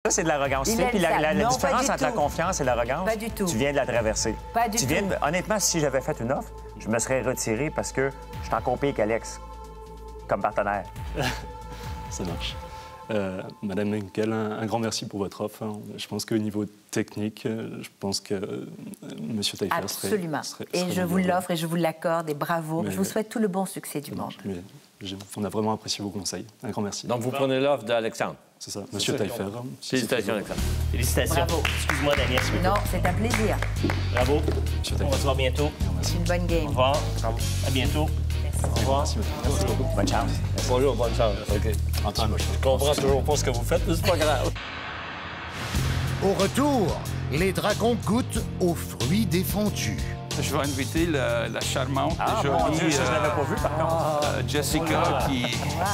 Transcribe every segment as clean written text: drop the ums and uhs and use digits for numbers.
Ça, c'est de l'arrogance. Il Tu sais, aime puis ça. la Non, différence pas entre du la tout. confiance et l'arrogance, Pas du tout. tu viens de la traverser. Pas du tout. Honnêtement, si j'avais fait une offre, je me serais retiré parce que je suis encore pire qu'Alex comme partenaire. Ça marche. Madame Henkel, un grand merci pour votre offre. Je pense qu'au niveau technique, je pense que M. Taillefer Absolument. serait Et je vous meilleur. l'offre et je vous l'accorde et bravo. Mais- Je vous souhaite tout le bon succès du Ça monde. marche. Mais on a vraiment apprécié vos conseils. Un grand merci. Donc, vous prenez l'offre d'Alexandre. C'est ça, M. Taillefer. Félicitations, Alexandre. Félicitations. Bravo. Excuse-moi, Daniel. s'il vous plaît. Non, c'est un plaisir. Bravo. M. On va Taillefer. se voir bientôt. C'est une bonne Au game. revoir. À bientôt. Au revoir. Merci beaucoup. Bonne chance. Bonjour, bonne chance. OK. Je comprends toujours pas ce que vous faites, mais c'est pas grave. Au retour, les dragons goûtent aux fruits défendus. Je vais inviter la charmante et Mon jolie Dieu, ça, je l'avais pas vu, par contre. Jessica,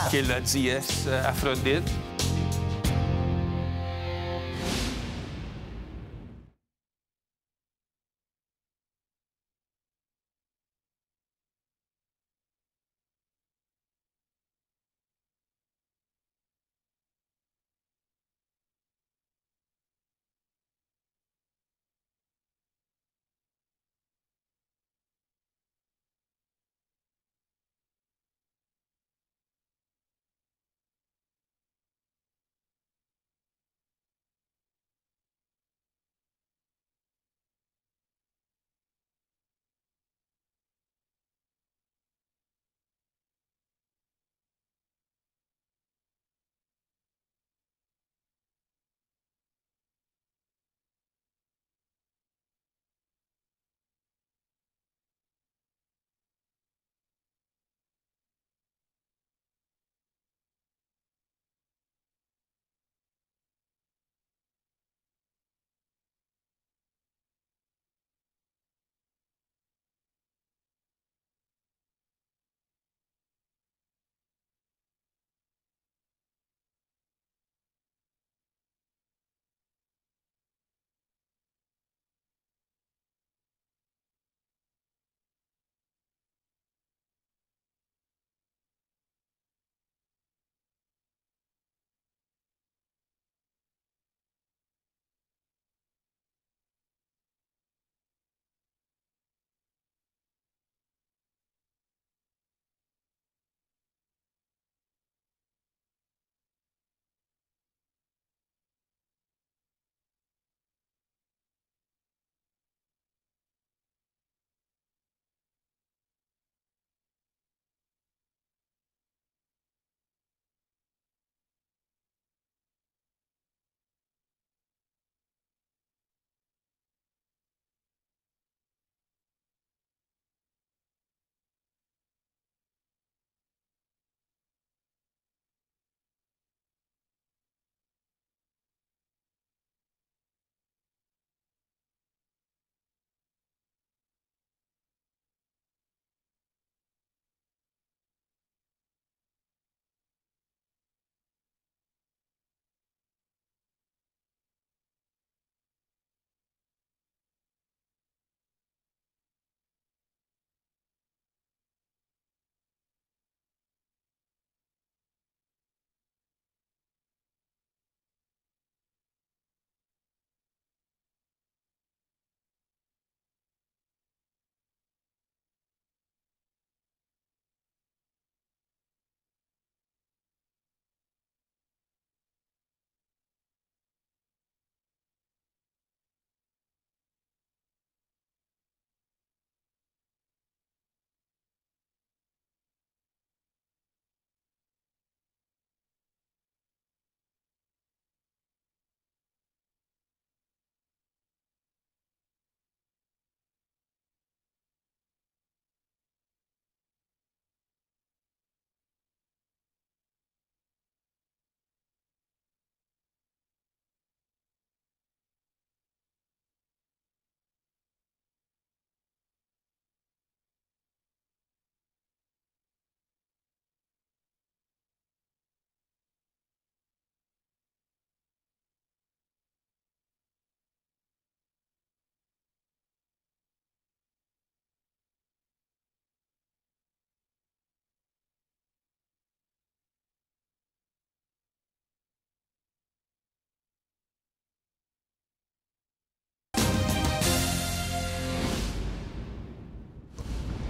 qui est la déesse Aphrodite.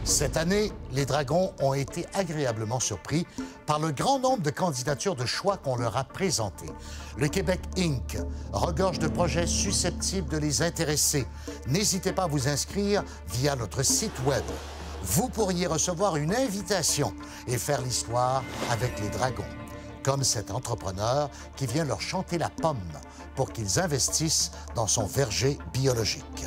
Cette année, les Dragons ont été agréablement surpris par le grand nombre de candidatures de choix qu'on leur a présentées. Le Québec Inc. regorge de projets susceptibles de les intéresser. N'hésitez pas à vous inscrire via notre site Web. Vous pourriez recevoir une invitation et faire l'histoire avec les Dragons, comme cet entrepreneur qui vient leur chanter la pomme pour qu'ils investissent dans son verger biologique.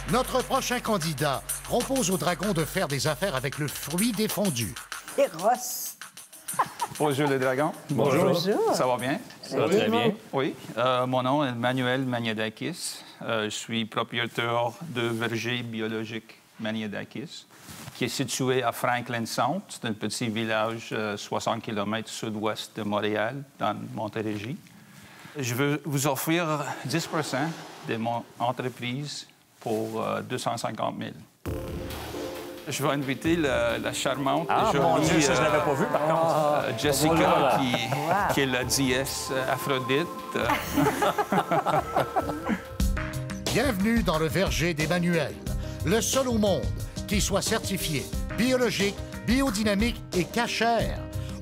Notre prochain candidat propose aux Dragons de faire des affaires avec le fruit défendu. Eros. Bonjour les Dragons. Bonjour. Ça va bien? Ça va très bien. Oui. Mon nom est Manuel Maniadakis. Je suis propriétaire de verger biologique Maniadakis, qui est situé à Franklin Sound. C'est un petit village 60 km sud-ouest de Montréal, dans Montérégie. Je veux vous offrir 10 % de mon entreprise pour 250 000. Je vais inviter la charmante et jolie... Mon Dieu, ça, je ne l'avais pas vu, par contre. Jessica, qui est la déesse Aphrodite. Bienvenue dans le verger d'Emmanuel, le seul au monde qui soit certifié biologique, biodynamique et cachère.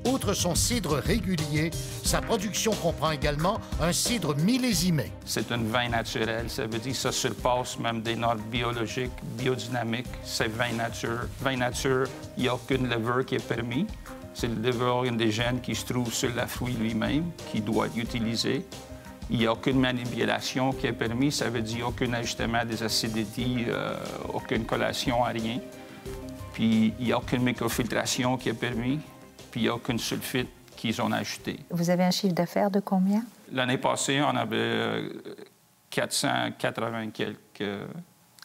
Outre son cidre régulier, sa production comprend également un cidre millésimé. C'est un vin naturel, ça veut dire que ça surpasse même des normes biologiques, biodynamiques. C'est vin nature. Vin nature, il n'y a aucune levure qui est permis. C'est le levure indigène qui se trouve sur le fruit lui-même, qui doit être utilisé. Il n'y a aucune manipulation qui est permis, ça veut dire aucun ajustement des acidités, aucune collation à rien. Puis il n'y a aucune microfiltration qui est permis. Puis il n'y a aucune sulfite qu'ils ont ajouté. Vous avez un chiffre d'affaires de combien? L'année passée, on avait 480 quelques.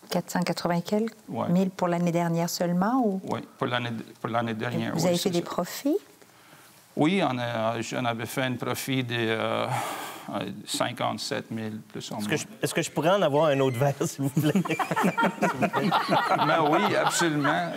480 quelques? Ouais. 1000 pour l'année dernière seulement? Ou... Oui, pour l'année dernière. Vous avez fait des profits? Oui, on avait fait un profit de 57 000, plus ou moins. Est-ce que je pourrais en avoir un autre verre, s'il vous plaît? Ben oui, absolument.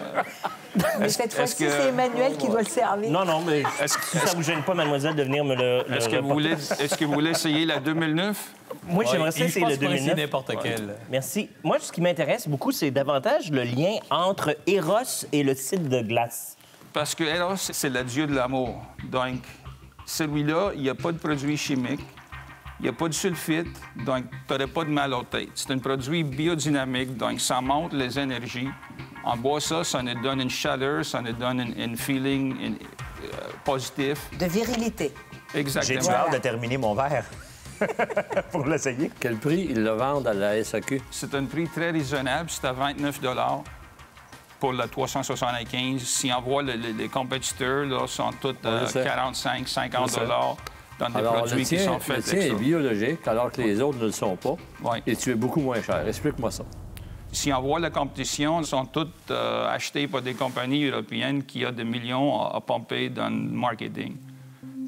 Mais cette fois-ci, c'est Emmanuel qui doit le servir. Non, mais si ça vous gêne pas, mademoiselle, de venir me le Est-ce que vous voulez essayer la 2009? Moi, j'aimerais ça essayer le 2009. n'importe quel. Merci. Moi, ce qui m'intéresse beaucoup, c'est davantage le lien entre Eros et le cidre de glace. Parce que Eros, c'est le dieu de l'amour. Donc, celui-là, il n'y a pas de produits chimiques, il n'y a pas de sulfite, donc tu n'aurais pas de mal aux têtes. C'est un produit biodynamique, donc ça monte les énergies. On boit ça, ça nous donne une chaleur, ça nous donne un feeling positif. De virilité. Exactement. J'ai-tu hâte de terminer mon verre pour l'essayer? Quel prix ils le vendent à la SAQ? C'est un prix très raisonnable, c'est à 29 $ pour la 375. Si on voit les compétiteurs, là, sont tous 45, 50 $ dans des produits qui sont faits. Le tien est biologique, alors que les autres ne le sont pas. Oui. Et tu es beaucoup moins cher. Explique-moi ça. Si on voit la compétition, ils sont toutes achetées par des compagnies européennes qui ont des millions à pomper dans le marketing.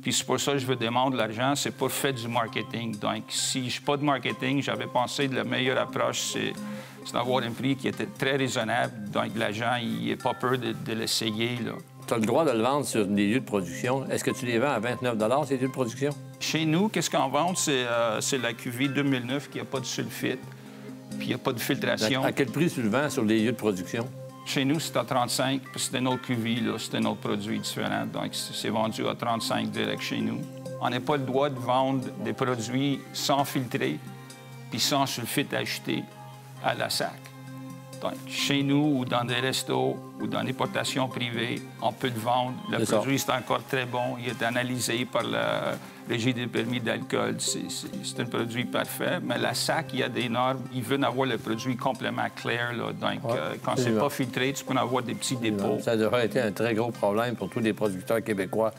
Puis c'est pour ça que je veux demander l'argent, c'est pour faire du marketing. Donc, si je n'ai pas de marketing, j'avais pensé que la meilleure approche, c'est d'avoir un prix qui était très raisonnable. Donc, l'agent, il n'a pas peur de l'essayer, là. Tu as le droit de le vendre sur des lieux de production. Est-ce que tu les vends à 29 $ ces lieux de production? Chez nous, qu'est-ce qu'on vend? C'est la cuvée 2009 qui n'a pas de sulfite, puis il n'y a pas de filtration. À quel prix tu le vends sur les lieux de production? Chez nous, c'est à 35, puis c'est un autre cuvée, là, c'est un autre produit différent. Donc, c'est vendu à 35 direct chez nous. On n'a pas le droit de vendre des produits sans filtrer, puis sans sulfite ajouté à la SAC. Donc, chez nous, ou dans des restos, ou dans des portations privées, on peut le vendre. Le produit, c'est encore très bon. Il est analysé par le Régie des permis d'alcool. C'est un produit parfait. Mais la SAC, il y a des normes. Ils veulent avoir le produit complètement clair, là. Donc, quand c'est pas filtré, tu peux avoir des petits dépôts. Ça devrait être un très gros problème pour tous les producteurs québécois.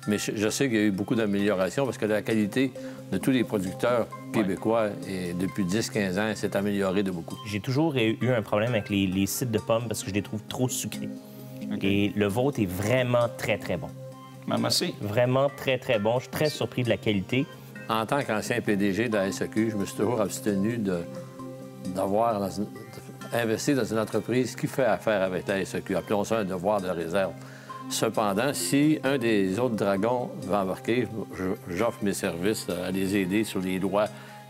Mais je sais qu'il y a eu beaucoup d'améliorations parce que la qualité de tous les producteurs québécois, et depuis 10-15 ans, s'est améliorée de beaucoup. J'ai toujours eu un problème avec les cidres de pommes parce que je les trouve trop sucrés. Et le vôtre est vraiment très, très bon. Même assez. Vraiment très, très bon. Je suis très surpris de la qualité. En tant qu'ancien PDG de la SAQ, je me suis toujours abstenu d'avoir investi dans une entreprise qui fait affaire avec la SAQ. Appelons ça un devoir de réserve. Cependant, si un des autres dragons va embarquer, j'offre mes services à les aider sur les lois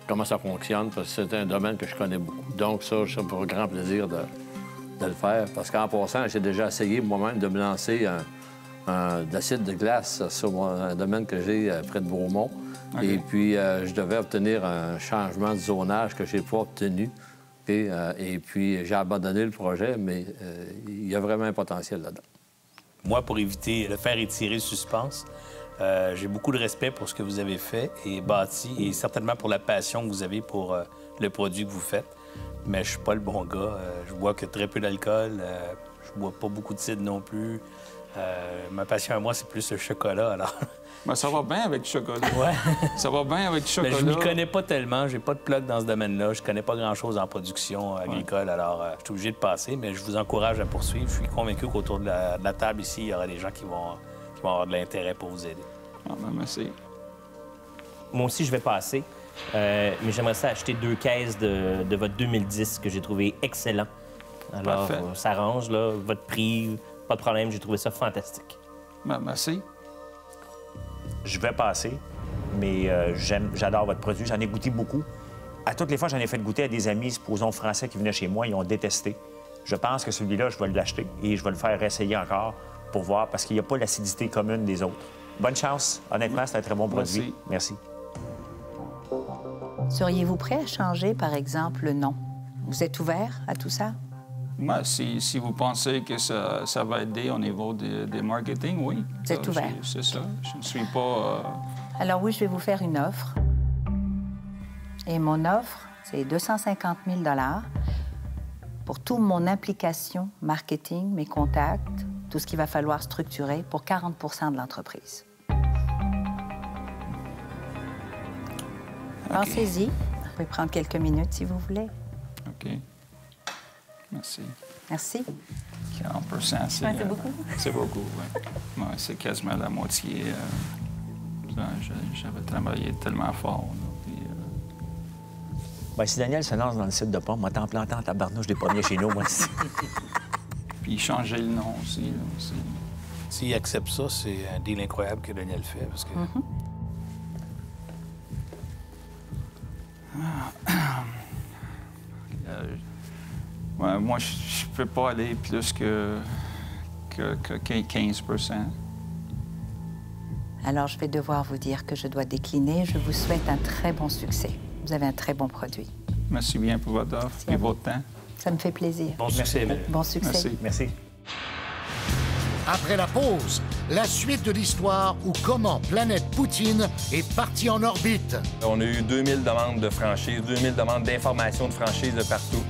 comment ça fonctionne, parce que c'est un domaine que je connais beaucoup. Donc ça, ça me fera grand plaisir de le faire. Parce qu'en passant, j'ai déjà essayé moi-même de me lancer de l'acide de glace sur un domaine que j'ai près de Beaumont. Okay. Et puis, je devais obtenir un changement de zonage que je n'ai pas obtenu. Et puis, j'ai abandonné le projet, mais il y a vraiment un potentiel là-dedans. Moi, pour éviter de faire étirer le suspense, j'ai beaucoup de respect pour ce que vous avez fait et bâti, et certainement pour la passion que vous avez pour le produit que vous faites. Mais je suis pas le bon gars. Je bois que très peu d'alcool. Je bois pas beaucoup de cidre non plus. Ma passion à moi, c'est plus le chocolat, alors... Ben, ça va bien avec le chocolat. Ouais. Ça va bien avec le chocolat. Mais je m'y connais pas tellement. J'ai pas de plug dans ce domaine-là. Je connais pas grand-chose en production agricole, alors je suis obligé de passer. Mais je vous encourage à poursuivre. Je suis convaincu qu'autour de la table ici, il y aura des gens qui vont avoir de l'intérêt pour vous aider. Ah, ben, merci. Moi aussi, je vais passer. Mais j'aimerais ça acheter 2 caisses de votre 2010 que j'ai trouvé excellent. Alors, ça arrange, là, votre prix, pas de problème, j'ai trouvé ça fantastique. Ben, merci. Je vais passer, mais j'adore votre produit, j'en ai goûté beaucoup. À toutes les fois, j'en ai fait goûter à des amis, supposons français, qui venaient chez moi, ils ont détesté. Je pense que celui-là, je vais l'acheter et je vais le faire essayer encore pour voir, parce qu'il n'y a pas l'acidité commune des autres. Bonne chance. Honnêtement, c'est un très bon produit. Merci. Seriez-vous prêt à changer, par exemple, le nom? Vous êtes ouvert à tout ça? Moi, si vous pensez que ça va aider au niveau des marketing, oui. Vous êtes ouvert? C'est ça. Je ne suis pas... Alors oui, je vais vous faire une offre. Et mon offre, c'est 250 000 pour toute mon implication, marketing, mes contacts, tout ce qu'il va falloir structurer pour 40 de l'entreprise. Okay. Pensez-y. Vous pouvez prendre quelques minutes si vous voulez. OK. Merci. Merci. 40 c'est beaucoup? C'est beaucoup, oui. Ouais, c'est quasiment la moitié. J'avais travaillé tellement fort. Là, puis, ben, si Daniel se lance dans le site de pomme, moi, t'en plantant en tabarnouche des pommiers chez nous, moi. Puis changer le nom aussi. Là, aussi. S'il accepte ça, c'est un deal incroyable que Daniel fait, parce que... Ouais, moi, je ne peux pas aller plus que 15 %. Alors, je vais devoir vous dire que je dois décliner. Je vous souhaite un très bon succès. Vous avez un très bon produit. Merci bien pour votre offre et votre temps. Ça me fait plaisir. Bon succès. Bon succès. Merci. Merci. Après la pause, la suite de l'histoire où comment Planète Poutine est partie en orbite. On a eu 2000 demandes de franchise, 2000 demandes d'information de franchise de partout.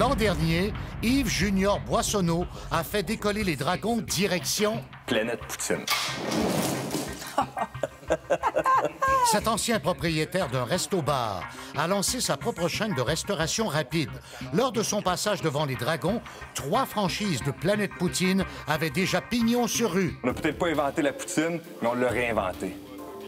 L'an dernier, Yves Junior Boissonneau a fait décoller les Dragons direction... Planète Poutine. Cet ancien propriétaire d'un resto-bar a lancé sa propre chaîne de restauration rapide. Lors de son passage devant les Dragons, 3 franchises de Planète Poutine avaient déjà pignon sur rue. On n'a peut-être pas inventé la poutine, mais on l'a réinventée.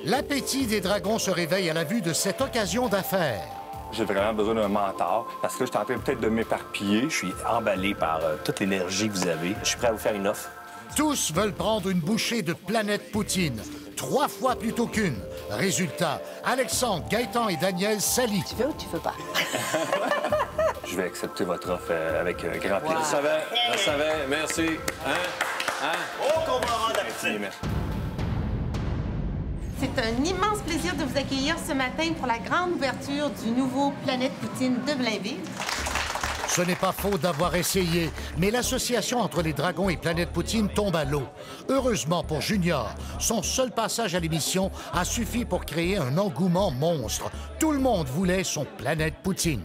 L'appétit des Dragons se réveille à la vue de cette occasion d'affaires. J'ai vraiment besoin d'un mentor parce que là, je suis en train peut-être de m'éparpiller. Je suis emballé par toute l'énergie que vous avez. Je suis prêt à vous faire une offre. Tous veulent prendre une bouchée de Planète Poutine, 3 fois plutôt qu'une. Résultat, Alexandre, Gaëtan et Daniel s'allient. Tu veux ou tu veux pas? Je vais accepter votre offre avec grand plaisir. Je savais, merci. Oh, qu'on va rendre appétit! Merci. C'est un immense plaisir de vous accueillir ce matin pour la grande ouverture du nouveau Planète Poutine de Blainville. Ce n'est pas faux d'avoir essayé, mais l'association entre les Dragons et Planète Poutine tombe à l'eau. Heureusement pour Junior, son seul passage à l'émission a suffi pour créer un engouement monstre. Tout le monde voulait son Planète Poutine.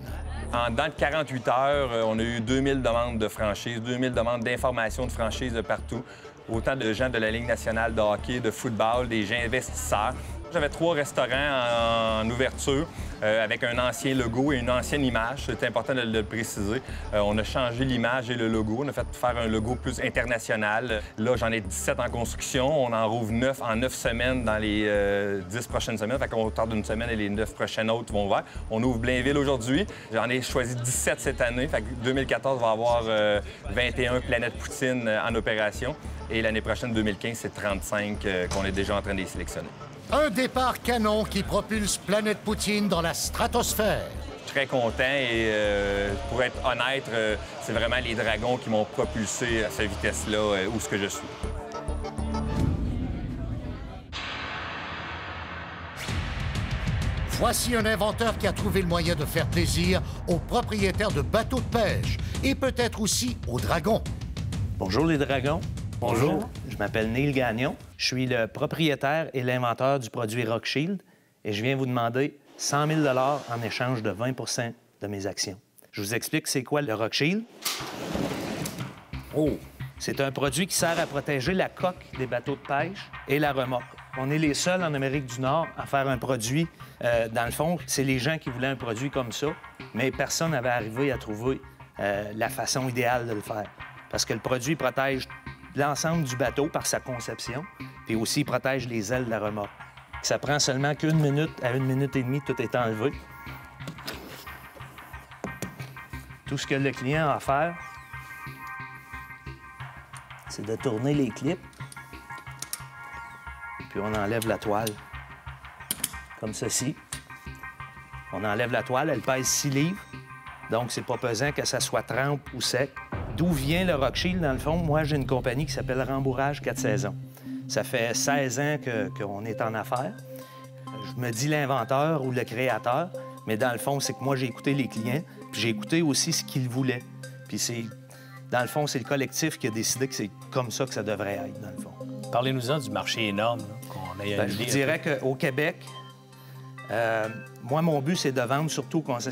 En dans de 48 heures, on a eu 2000 demandes de franchise, 2000 demandes d'information de franchise de partout. Autant de gens de la Ligue nationale de hockey, de football, des gens investisseurs. J'avais 3 restaurants en ouverture avec un ancien logo et une ancienne image. C'est important de le préciser. On a changé l'image et le logo. On a fait faire un logo plus international. Là, j'en ai 17 en construction. On en rouvre 9 en 9 semaines dans les 10 prochaines semaines. Fait qu'on tarde d'une semaine et les 9 prochaines autres vont ouvrir. On ouvre Blainville aujourd'hui. J'en ai choisi 17 cette année. Fait que 2014 va avoir 21 Planète Poutine en opération. Et l'année prochaine, 2015, c'est 35 qu'on est déjà en train de les sélectionner. Un départ canon qui propulse Planète Poutine dans la stratosphère. Je suis très content et pour être honnête, c'est vraiment les Dragons qui m'ont propulsé à cette vitesse-là où ce que je suis. Voici un inventeur qui a trouvé le moyen de faire plaisir aux propriétaires de bateaux de pêche et peut-être aussi aux Dragons. Bonjour les Dragons. Bonjour. Je m'appelle Neil Gagnon. Je suis le propriétaire et l'inventeur du produit Rockshield et je viens vous demander 100 000 $ en échange de 20 % de mes actions. Je vous explique c'est quoi le Rockshield. Oh! C'est un produit qui sert à protéger la coque des bateaux de pêche et la remorque. On est les seuls en Amérique du Nord à faire un produit. Dans le fond, c'est les gens qui voulaient un produit comme ça, mais personne n'avait arrivé à trouver la façon idéale de le faire. Parce que le produit protège l'ensemble du bateau par sa conception, puis aussi il protège les ailes de la remorque. Ça prend seulement qu'1 minute à 1 minute et demie, tout est enlevé. Tout ce que le client a à faire, c'est de tourner les clips, puis on enlève la toile, comme ceci. On enlève la toile, elle pèse 6 livres, donc c'est pas pesant que ça soit trempe ou sec. D'où vient le Rockshield, dans le fond? Moi, j'ai une compagnie qui s'appelle Rembourrage 4 saisons. Ça fait 16 ans qu'on est en affaires. Je me dis l'inventeur ou le créateur, mais dans le fond, c'est que moi, j'ai écouté les clients, puis j'ai écouté aussi ce qu'ils voulaient. Puis c'est... Dans le fond, c'est le collectif qui a décidé que c'est comme ça que ça devrait être, dans le fond. Parlez-nous-en du marché énorme, qu'on ait une idée. Je vous dirais qu'au Québec, moi, mon but, c'est de vendre surtout aux concessionnaires.